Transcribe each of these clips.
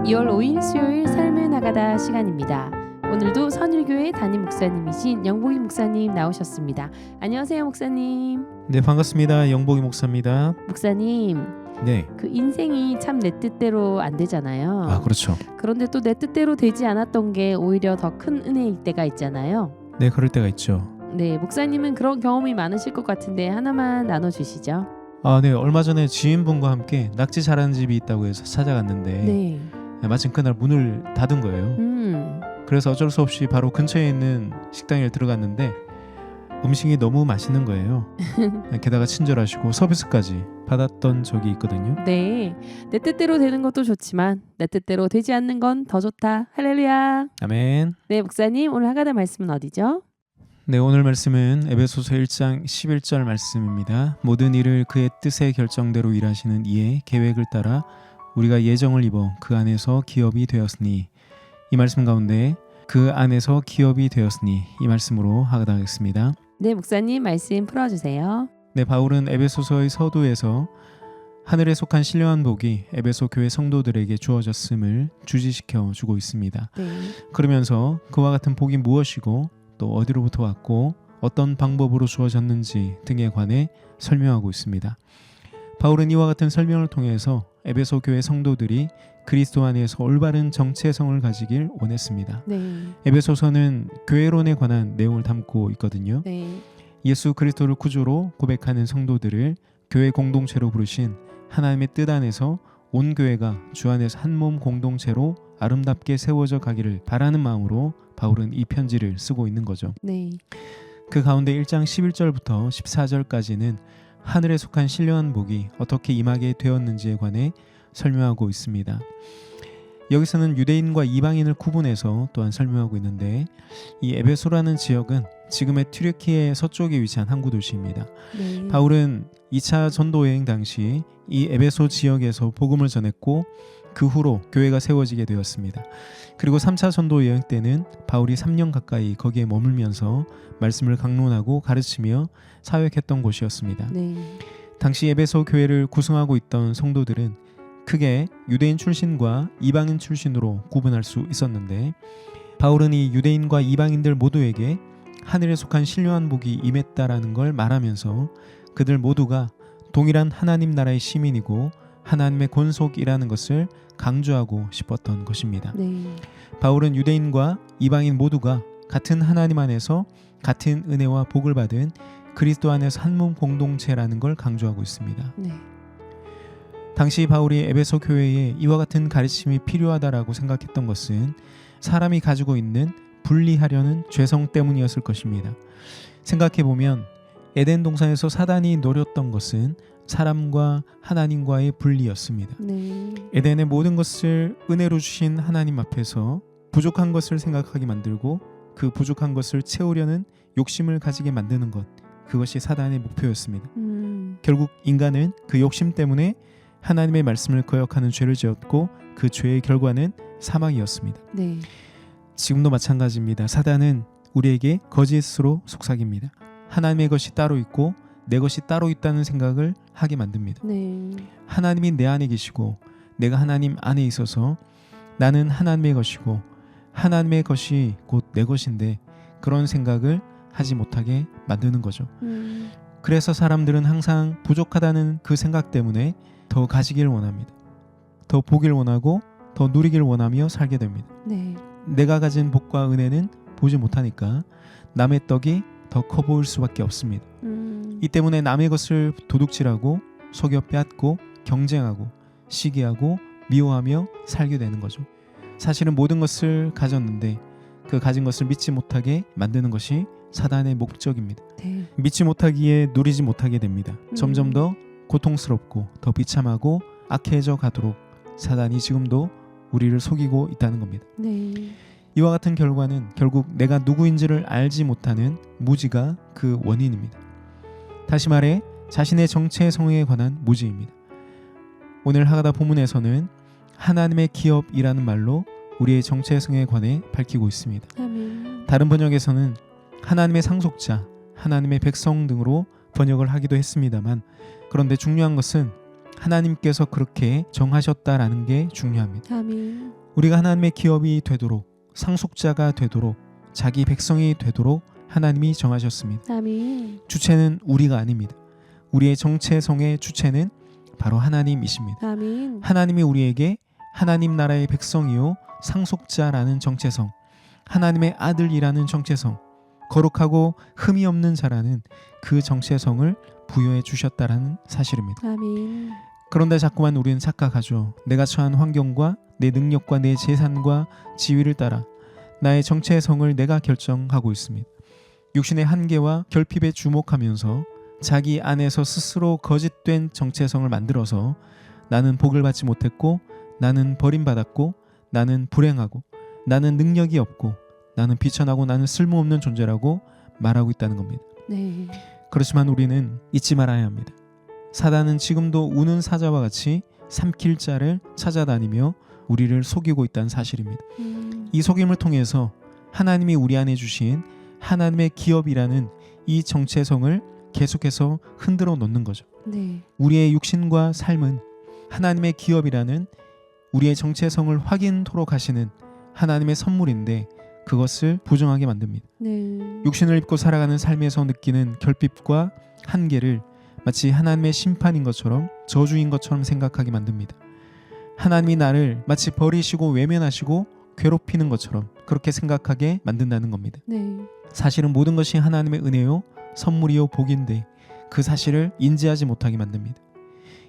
2월 5일 수요일 삶을 나가다 시간입니다. 오늘도 선일교회 담임 목사님이신 영복이 목사님 나오셨습니다. 안녕하세요, 목사님. 네, 반갑습니다. 영복이 목사입니다. 목사님, 네. 그 인생이 참 내 뜻대로 안 되잖아요. 아, 그렇죠. 그런데 또 내 뜻대로 되지 않았던 게 오히려 더 큰 은혜일 때가 있잖아요. 네, 그럴 때가 있죠. 네, 목사님은 그런 경험이 많으실 것 같은데 하나만 나눠주시죠. 아, 네. 얼마 전에 지인분과 함께 낙지 잘하는 집이 있다고 해서 찾아갔는데 네. 마침 그날 문을 닫은 거예요. 그래서 어쩔 수 없이 바로 근처에 있는 식당에 들어갔는데 음식이 너무 맛있는 거예요. 게다가 친절하시고 서비스까지 받았던 적이 있거든요. 네, 내 뜻대로 되는 것도 좋지만 내 뜻대로 되지 않는 건 더 좋다. 할렐루야. 아멘. 네, 목사님, 오늘 하가다 말씀은 어디죠? 네, 오늘 말씀은 에베소서 1장 11절 말씀입니다. 모든 일을 그의 뜻의 결정대로 일하시는 이의 계획을 따라 우리가 예정을 입어 그 안에서 기업이 되었으니, 이 말씀 가운데 그 안에서 기업이 되었으니, 이 말씀으로 하겠습니다. 네, 목사님 말씀 풀어주세요. 네, 바울은 에베소서의 서두에서 하늘에 속한 신령한 복이 에베소 교회 성도들에게 주어졌음을 주지시켜 주고 있습니다. 네. 그러면서 그와 같은 복이 무엇이고 또 어디로부터 왔고 어떤 방법으로 주어졌는지 등에 관해 설명하고 있습니다. 바울은 이와 같은 설명을 통해서 에베소 교회 성도들이 그리스도 안에서 올바른 정체성을 가지길 원했습니다. 네. 에베소서는 교회론에 관한 내용을 담고 있거든요. 네. 예수 그리스도를 구주로 고백하는 성도들을 교회 공동체로 부르신 하나님의 뜻 안에서 온 교회가 주 안에서 한 몸 공동체로 아름답게 세워져 가기를 바라는 마음으로 바울은 이 편지를 쓰고 있는 거죠. 네. 그 가운데 1장 11절부터 14절까지는 하늘에 속한 신령한 복이 어떻게 임하게 되었는지에 관해 설명하고 있습니다. 여기서는 유대인과 이방인을 구분해서 또한 설명하고 있는데, 이 에베소라는 지역은 지금의 튀르키예 서쪽에 위치한 항구 도시입니다. 네. 바울은 2차 전도 여행 당시 이 에베소 지역에서 복음을 전했고 그 후로 교회가 세워지게 되었습니다. 그리고 3차 전도 여행 때는 바울이 3년 가까이 거기에 머물면서 말씀을 강론하고 가르치며 사역했던 곳이었습니다. 네. 당시 에베소 교회를 구성하고 있던 성도들은 크게 유대인 출신과 이방인 출신으로 구분할 수 있었는데, 바울은 이 유대인과 이방인들 모두에게 하늘에 속한 신령한 복이 임했다라는 걸 말하면서 그들 모두가 동일한 하나님 나라의 시민이고 하나님의 권속이라는 것을 강조하고 싶었던 것입니다. 네. 바울은 유대인과 이방인 모두가 같은 하나님 안에서 같은 은혜와 복을 받은 그리스도 안에서 한 몸 공동체라는 걸 강조하고 있습니다. 네. 당시 바울이 에베소 교회에 이와 같은 가르침이 필요하다라고 생각했던 것은 사람이 가지고 있는 분리하려는 죄성 때문이었을 것입니다. 생각해보면 에덴 동산에서 사단이 노렸던 것은 사람과 하나님과의 분리였습니다. 네. 에덴의 모든 것을 은혜로 주신 하나님 앞에서 부족한 것을 생각하게 만들고 그 부족한 것을 채우려는 욕심을 가지게 만드는 것, 그것이 사단의 목표였습니다. 결국 인간은 그 욕심 때문에 하나님의 말씀을 거역하는 죄를 지었고 그 죄의 결과는 사망이었습니다. 네. 지금도 마찬가지입니다. 사단은 우리에게 거짓으로 속삭입니다. 하나님의 것이 따로 있고 내 것이 따로 있다는 생각을 하게 만듭니다. 네. 하나님이 내 안에 계시고 내가 하나님 안에 있어서 나는 하나님의 것이고 하나님의 것이 곧 내 것인데, 그런 생각을 하지 못하게 만드는 거죠. 그래서 사람들은 항상 부족하다는 그 생각 때문에 더 가지길 원합니다. 더 보길 원하고 더 누리길 원하며 살게 됩니다. 네. 내가 가진 복과 은혜는 보지 못하니까 남의 떡이 더 커 보일 수밖에 없습니다. 이 때문에 남의 것을 도둑질하고 속여 빼앗고 경쟁하고 시기하고 미워하며 살게 되는 거죠. 사실은 모든 것을 가졌는데 그 가진 것을 믿지 못하게 만드는 것이 사단의 목적입니다. 네. 믿지 못하기에 누리지 못하게 됩니다. 점점 더 고통스럽고 더 비참하고 악해져 가도록 사단이 지금도 우리를 속이고 있다는 겁니다. 네. 이와 같은 결과는 결국 내가 누구인지를 알지 못하는 무지가 그 원인입니다. 다시 말해 자신의 정체성에 관한 무지입니다. 오늘 하가다 본문에서는 하나님의 기업이라는 말로 우리의 정체성에 관해 밝히고 있습니다. 아멘. 다른 번역에서는 하나님의 상속자, 하나님의 백성 등으로 번역을 하기도 했습니다만, 그런데 중요한 것은 하나님께서 그렇게 정하셨다라는 게 중요합니다. 아멘. 우리가 하나님의 기업이 되도록, 상속자가 되도록, 자기 백성이 되도록 하나님이 정하셨습니다. 아멘. 주체는 우리가 아닙니다. 우리의 정체성의 주체는 바로 하나님이십니다. 아멘. 하나님이 우리에게 하나님 나라의 백성이요 상속자라는 정체성, 하나님의 아들이라는 정체성, 거룩하고 흠이 없는 자라는 그 정체성을 부여해 주셨다라는 사실입니다. 아멘. 그런데 자꾸만 우리는 착각하죠. 내가 처한 환경과 내 능력과 내 재산과 지위를 따라 나의 정체성을 내가 결정하고 있습니다. 육신의 한계와 결핍에 주목하면서 자기 안에서 스스로 거짓된 정체성을 만들어서 나는 복을 받지 못했고, 나는 버림받았고, 나는 불행하고, 나는 능력이 없고, 나는 비천하고, 나는 쓸모없는 존재라고 말하고 있다는 겁니다. 네. 그렇지만 우리는 잊지 말아야 합니다. 사단은 지금도 우는 사자와 같이 삼킬 자를 찾아다니며 우리를 속이고 있다는 사실입니다. 이 속임을 통해서 하나님이 우리 안에 주신 하나님의 기업이라는 이 정체성을 계속해서 흔들어 놓는 거죠. 네. 우리의 육신과 삶은 하나님의 기업이라는 우리의 정체성을 확인토록 하시는 하나님의 선물인데 그것을 부정하게 만듭니다. 네. 육신을 입고 살아가는 삶에서 느끼는 결핍과 한계를 마치 하나님의 심판인 것처럼, 저주인 것처럼 생각하게 만듭니다. 하나님이 나를 마치 버리시고 외면하시고 괴롭히는 것처럼 그렇게 생각하게 만든다는 겁니다. 네. 사실은 모든 것이 하나님의 은혜요 선물이요 복인데 그 사실을 인지하지 못하게 만듭니다.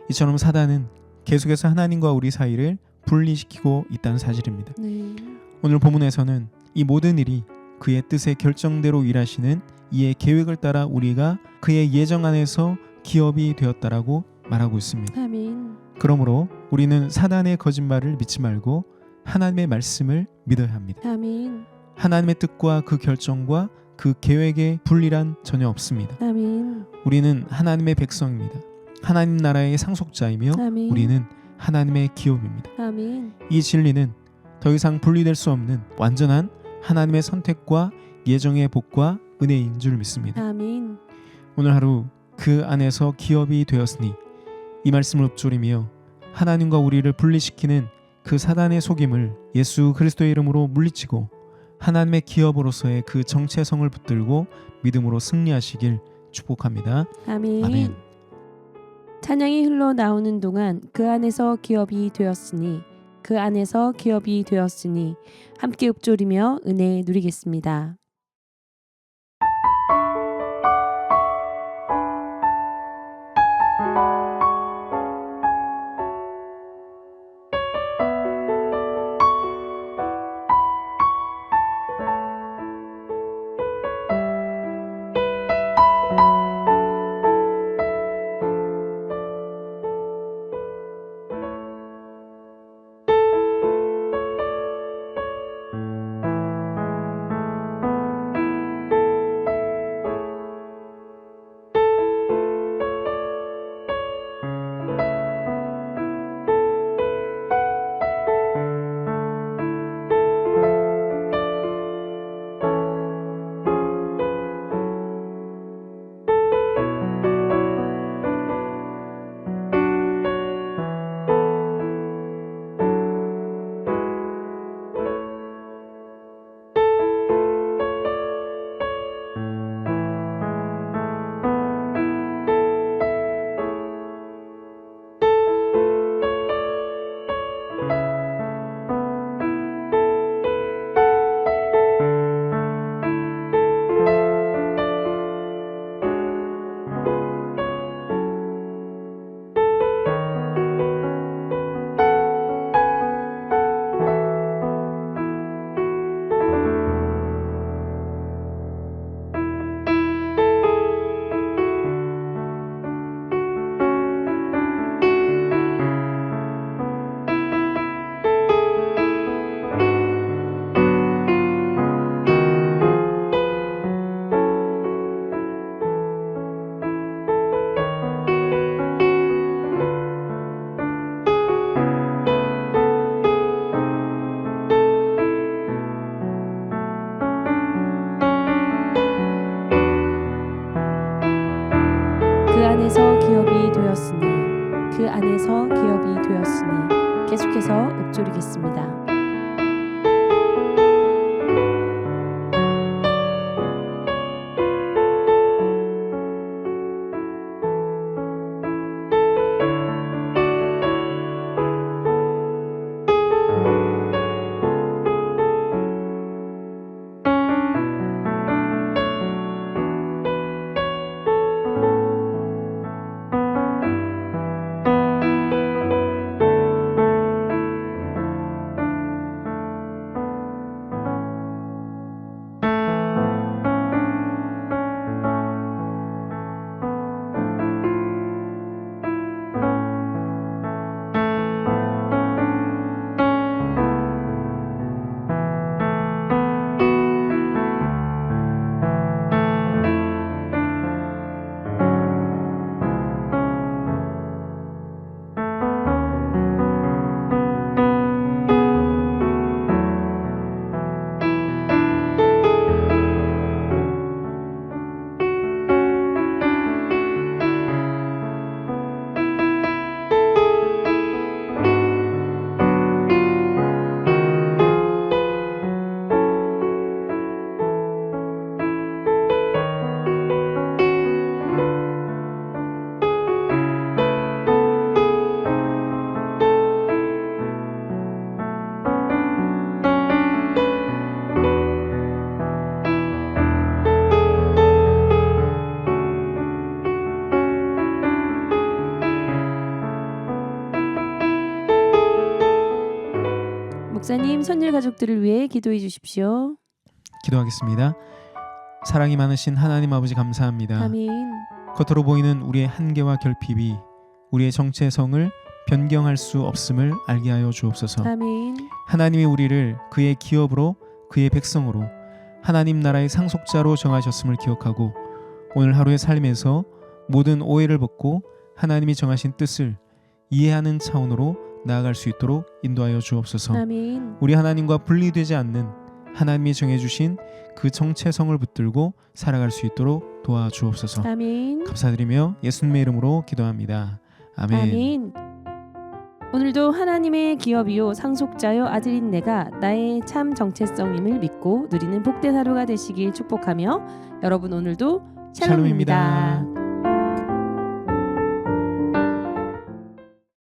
이처럼 사단은 계속해서 하나님과 우리 사이를 분리시키고 있다는 사실입니다. 네. 오늘 본문에서는 이 모든 일이 그의 뜻의 결정대로 일하시는 이의 계획을 따라 우리가 그의 예정 안에서 기업이 되었다라고 말하고 있습니다. 아멘. 그러므로 우리는 사단의 거짓말을 믿지 말고 하나님의 말씀을 믿어야 합니다. 아멘. 하나님의 뜻과 그 결정과 그 계획에 분리란 전혀 없습니다. 아멘. 우리는 하나님의 백성입니다. 하나님 나라의 상속자이며 아멘. 우리는 하나님의 기업입니다. 아멘. 이 진리는 더 이상 분리될 수 없는 완전한 하나님의 선택과 예정의 복과 은혜인 줄 믿습니다. 아멘. 오늘 하루 그 안에서 기업이 되었으니 이 말씀을 읊조리며 하나님과 우리를 분리시키는 그 사단의 속임을 예수 그리스도의 이름으로 물리치고 하나님의 기업으로서의 그 정체성을 붙들고 믿음으로 승리하시길 축복합니다. 아멘. 아멘. 찬양이 흘러나오는 동안 그 안에서 기업이 되었으니 그 안에서 기업이 되었으니 함께 읊조리며 은혜 누리겠습니다. 기업이 되었으니 계속해서 읊조리겠습니다. 목사님, 선율 가족들을 위해 기도해 주십시오. 기도하겠습니다. 사랑이 많으신 하나님 아버지 감사합니다. 아멘. 겉으로 보이는 우리의 한계와 결핍이 우리의 정체성을 변경할 수 없음을 알게 하여 주옵소서. 아멘. 하나님이 우리를 그의 기업으로 그의 백성으로 하나님 나라의 상속자로 정하셨음을 기억하고 오늘 하루의 삶에서 모든 오해를 벗고 하나님이 정하신 뜻을 이해하는 차원으로 나아갈 수 있도록 인도하여 주옵소서. 아멘. 우리 하나님과 분리되지 않는 하나님이 정해주신 그 정체성을 붙들고 살아갈 수 있도록 도와주옵소서. 아멘. 감사드리며 예수님의 이름으로 기도합니다. 아멘. 아멘. 오늘도 하나님의 기업이요 상속자요 아들인 내가 나의 참 정체성임을 믿고 누리는 복된 하루가 되시길 축복하며 여러분 오늘도 샬롬입니다.